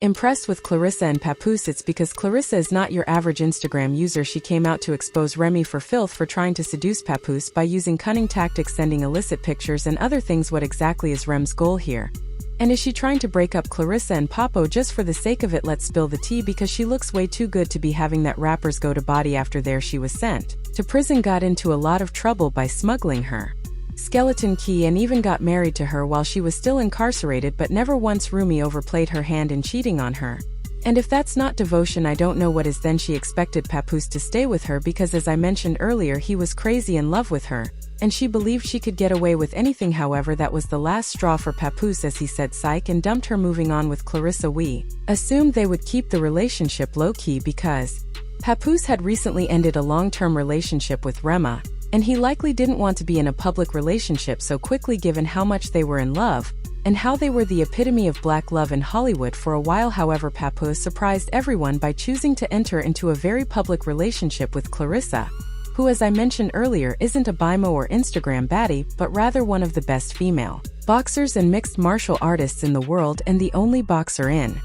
Impressed with Clarissa and Papoose. It's because Clarissa is not your average Instagram user. She came out to expose Remy for filth for trying to seduce Papoose by using cunning tactics, sending illicit pictures and other things. What exactly is Rem's goal here? And is she trying to break up Clarissa and Papo just for the sake of it? Let's spill the tea, because she looks way too good to be having that rappers go to body. After there she was sent to prison, got into a lot of trouble by smuggling her skeleton key, and even got married to her while she was still incarcerated, but never once Remy overplayed her hand in cheating on her. And if that's not devotion, I don't know what is. Then she expected Papoose to stay with her because, as I mentioned earlier, he was crazy in love with her, and she believed she could get away with anything. However, that was the last straw for Papoose, as he said psych and dumped her. Moving on with Clarissa, we assumed they would keep the relationship low-key because Papoose had recently ended a long-term relationship with Rema, and he likely didn't want to be in a public relationship so quickly, given how much they were in love and how they were the epitome of black love in Hollywood for a while. However, Papoose surprised everyone by choosing to enter into a very public relationship with Clarissa, who, as I mentioned earlier, isn't a BIMO or Instagram baddie, but rather one of the best female boxers and mixed martial artists in the world, and the only boxer in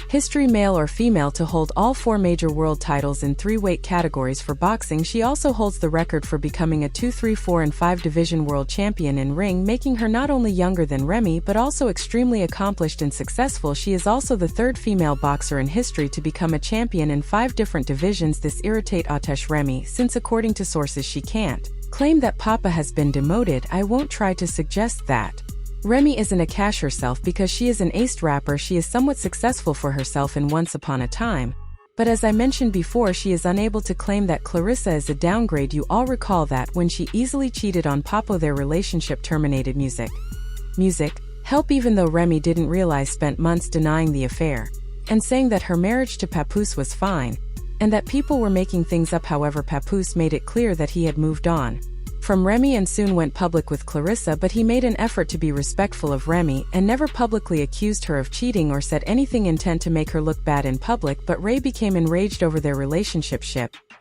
history, male or female, to hold all 4 major world titles in 3 weight categories for boxing. She also holds the record for becoming a 2, 3, 4 and 5 division world champion in ring, making her not only younger than Remy but also extremely accomplished and successful. She is also the 3rd female boxer in history to become a champion in 5 different divisions. This irritate Atesh Remy, since according to sources she can't claim that Papa has been demoted. I won't try to suggest that Remy isn't a cash herself, because she is an aced rapper. She is somewhat successful for herself in Once Upon a Time, but as I mentioned before, she is unable to claim that Clarissa is a downgrade. You all recall that when she easily cheated on Papo, their relationship terminated. Music help, even though Remy didn't realize, spent months denying the affair and saying that her marriage to Papoose was fine and that people were making things up. However, Papoose made it clear that he had moved on from Remy and soon went public with Clarissa, but he made an effort to be respectful of Remy and never publicly accused her of cheating or said anything intent to make her look bad in public. But Ray became enraged over their relationship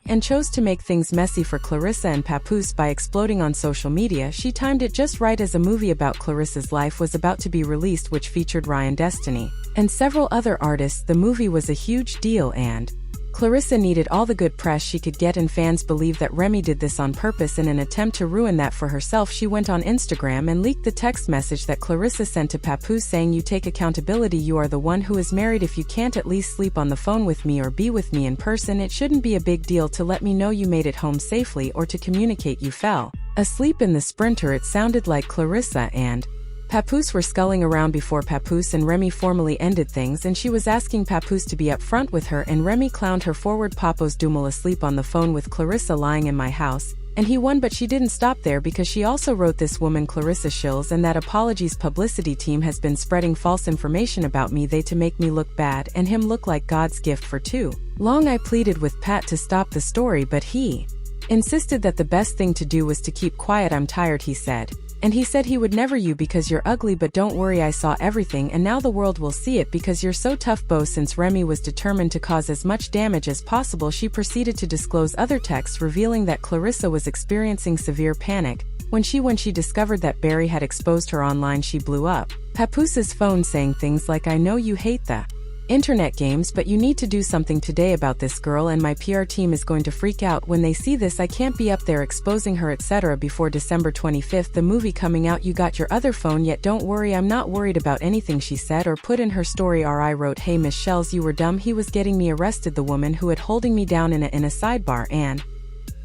and chose to make things messy for Clarissa and Papoose by exploding on social media. She timed it just right as a movie about Clarissa's life was about to be released, which featured Ryan Destiny and several other artists. The movie was a huge deal, and Clarissa needed all the good press she could get, and fans believe that Remy did this on purpose in an attempt to ruin that for herself. She went on Instagram and leaked the text message that Clarissa sent to Papoose saying, "You take accountability. You are the one who is married. If you can't at least sleep on the phone with me or be with me in person, it shouldn't be a big deal to let me know you made it home safely or to communicate you fell asleep in the Sprinter." It sounded like Clarissa and Papoose were sculling around before Papoose and Remy formally ended things, and she was asking Papoose to be upfront with her, and Remy clowned her forward. "Papo's Dumal asleep on the phone with Clarissa, lying in my house, and he won." But she didn't stop there, because she also wrote, "This woman Clarissa shills, and that apologies publicity team has been spreading false information about me, they to make me look bad and him look like God's gift for too long. I pleaded with Pat to stop the story, but he insisted that the best thing to do was to keep quiet. I'm tired," he said. And he said he would never you because you're ugly, but don't worry, I saw everything and now the world will see it because you're so tough, Bo." Since Remy was determined to cause as much damage as possible, she proceeded to disclose other texts revealing that Clarissa was experiencing severe panic. When she discovered that Barry had exposed her online, she blew up Papoose's phone, saying things like, "I know you hate the internet games, but you need to do something today about this girl, and my PR team is going to freak out when they see this. I can't be up there exposing her, etc." Before December 25th, the movie coming out, "You got your other phone yet? Don't worry, I'm not worried about anything," she said or put in her story. "I wrote, hey Miss Shells, you were dumb. He was getting me arrested, the woman who had holding me down in a sidebar, and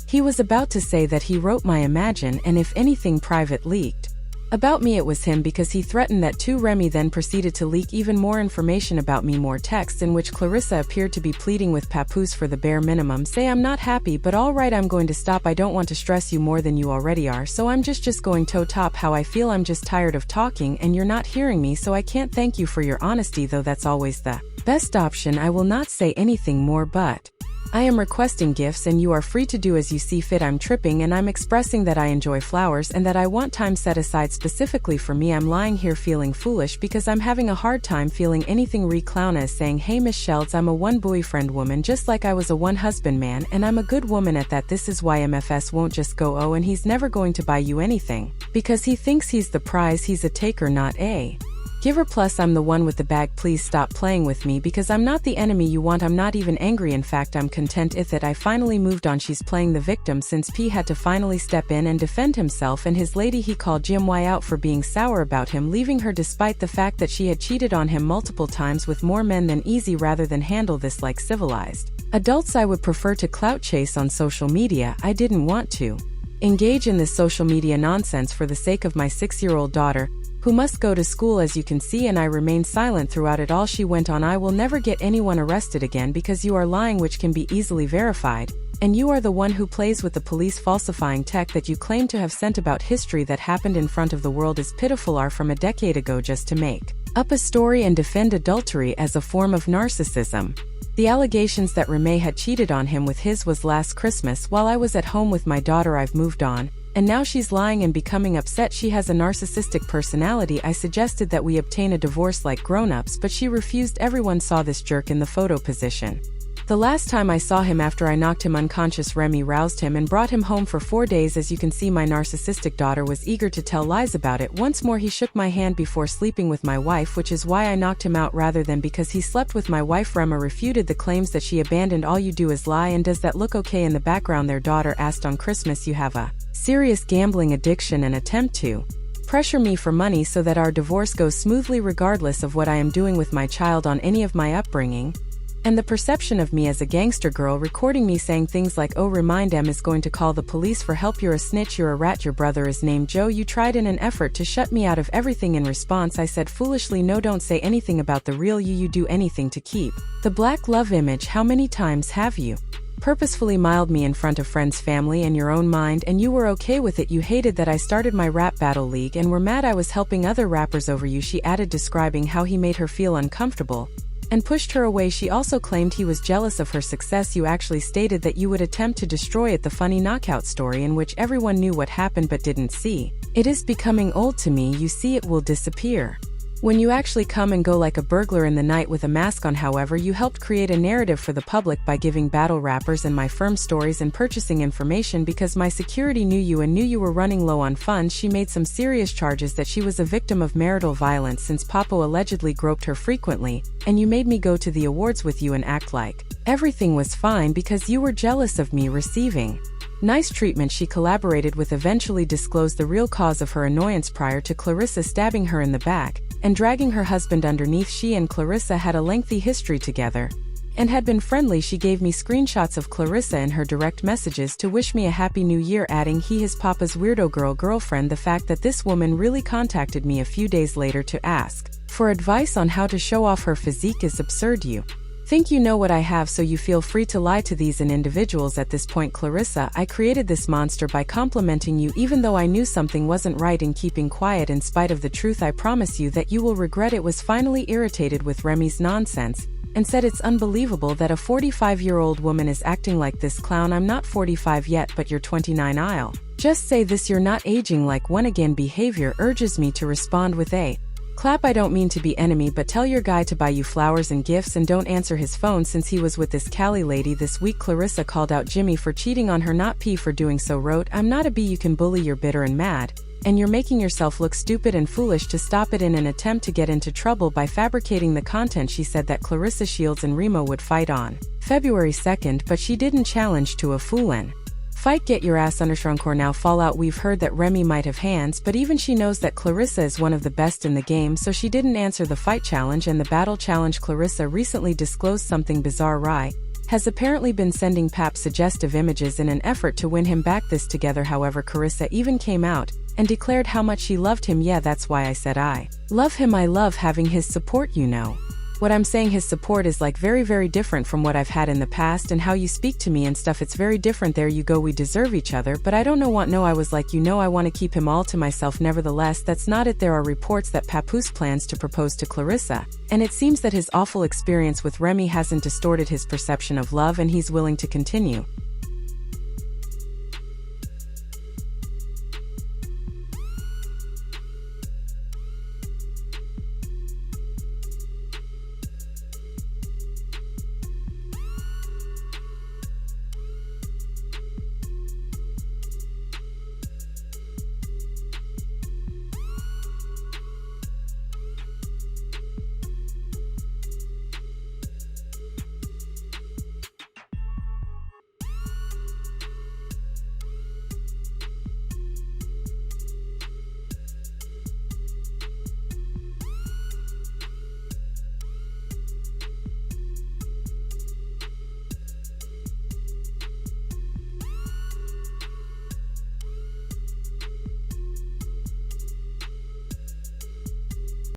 he was about to say that he wrote my Imagine, and if anything private leaked about me, it was him, because he threatened that too." Remy then proceeded to leak even more information about me, more texts in which Clarissa appeared to be pleading with Papoose for the bare minimum. "Say I'm not happy, but all right, I'm going to stop. I don't want to stress you more than you already are, so I'm just going toe top how I feel. I'm just tired of talking and you're not hearing me, so I can't thank you for your honesty, though that's always the best option. I will not say anything more, but I am requesting gifts and you are free to do as you see fit. I'm tripping and I'm expressing that I enjoy flowers and that I want time set aside specifically for me. I'm lying here feeling foolish because I'm having a hard time feeling anything." Clowna is saying, "Hey Miss Shelds, I'm a one boyfriend woman just like I was a one husband man, and I'm a good woman at that. This is why MFS won't just go, oh, and he's never going to buy you anything because he thinks he's the prize. He's a taker, not a Give her plus I'm the one with the bag, please stop playing with me because I'm not the enemy you want. I'm not even angry, in fact I'm content if that I finally moved on. She's playing the victim since P had to finally step in and defend himself and his lady. He called Jim Y out for being sour about him leaving her despite the fact that she had cheated on him multiple times with more men than easy rather than handle this like civilized adults. I would prefer to clout chase on social media. I didn't want to engage in this social media nonsense for the sake of my 6-year-old daughter, who must go to school as you can see, and I remained silent throughout it all. She went on, I will never get anyone arrested again because you are lying, which can be easily verified, and you are the one who plays with the police. Falsifying tech that you claim to have sent about history that happened in front of the world is pitiful, are from a decade ago just to make up a story and defend adultery as a form of narcissism. The allegations that Remy had cheated on him with his was last Christmas while I was at home with my daughter. I've moved on, and now she's lying and becoming upset. She has a narcissistic personality. I suggested that we obtain a divorce like grown-ups, but she refused. Everyone saw this jerk in the photo position. The last time I saw him after I knocked him unconscious, Remy roused him and brought him home for 4 days. As you can see, my narcissistic daughter was eager to tell lies about it. Once more he shook my hand before sleeping with my wife, which is why I knocked him out rather than because he slept with my wife. Remy refuted the claims that she abandoned. All you do is lie. And does that look okay in the background? Their daughter asked. On Christmas you have a serious gambling addiction and attempt to pressure me for money so that our divorce goes smoothly regardless of what I am doing with my child on any of my upbringing. And the perception of me as a gangster girl, recording me saying things like, oh, remind M is going to call the police for help, you're a snitch, you're a rat, your brother is named Joe. You tried in an effort to shut me out of everything. In response I said foolishly, no, don't say anything about the real you do anything to keep the black love image. How many times have you purposefully miled me in front of friends, family, and your own mind, and you were okay with it? You hated that I started my rap battle league and were mad I was helping other rappers over you, she added, describing how he made her feel uncomfortable and pushed her away. She also claimed he was jealous of her success. You actually stated that you would attempt to destroy it. The funny knockout story in which everyone knew what happened but didn't see. It is becoming old to me. You see, it will disappear when you actually come and go like a burglar in the night with a mask on. However, you helped create a narrative for the public by giving battle rappers and my firm stories and purchasing information because my security knew you and knew you were running low on funds. She made some serious charges that she was a victim of marital violence since Papo allegedly groped her frequently, and you made me go to the awards with you and act like everything was fine because you were jealous of me receiving nice treatment. She collaborated with eventually disclosed the real cause of her annoyance prior to Clarissa stabbing her in the back and dragging her husband underneath. She and Clarissa had a lengthy history together and had been friendly. She gave me screenshots of Clarissa in her direct messages to wish me a happy new year, adding, he is Papa's weirdo girlfriend. The fact that this woman really contacted me a few days later to ask for advice on how to show off her physique is absurd. You think you know what I have, so you feel free to lie to these individuals at this point. Clarissa, I created this monster by complimenting you even though I knew something wasn't right and keeping quiet in spite of the truth. I promise you that you will regret it. Was finally irritated with Remy's nonsense and said it's unbelievable that a 45-year-old woman is acting like this clown. I'm not 45 yet, but you're 29. I'll just say this, you're not aging like one. Again, behavior urges me to respond with a clap. I don't mean to be enemy, but tell your guy to buy you flowers and gifts and don't answer his phone since he was with this Cali lady this week. Clarissa called out Jimmy for cheating on her, not P for doing so. Wrote, I'm not a B you can bully, you're bitter and mad, and you're making yourself look stupid and foolish to stop it in an attempt to get into trouble by fabricating the content. She said that Clarissa Shields and Remo would fight on February 2nd, but she didn't challenge to a full-in fight. Get your ass under now fallout. We've heard that Remy might have hands, but even she knows that Clarissa is one of the best in the game, so she didn't answer the fight challenge and the battle challenge. Clarissa recently disclosed something bizarre. Rye has apparently been sending Pap suggestive images in an effort to win him back. This together, however, Clarissa even came out and declared how much she loved him. Yeah, that's why I said I love him. I love having his support, you know. What I'm saying, his support is like very, very different from what I've had in the past, and how you speak to me and stuff, it's very different. There you go, we deserve each other, but I don't know what. No, I was like, you know, I want to keep him all to myself. Nevertheless, that's not it. There are reports that Papoose plans to propose to Clarissa, and it seems that his awful experience with Remy hasn't distorted his perception of love and he's willing to continue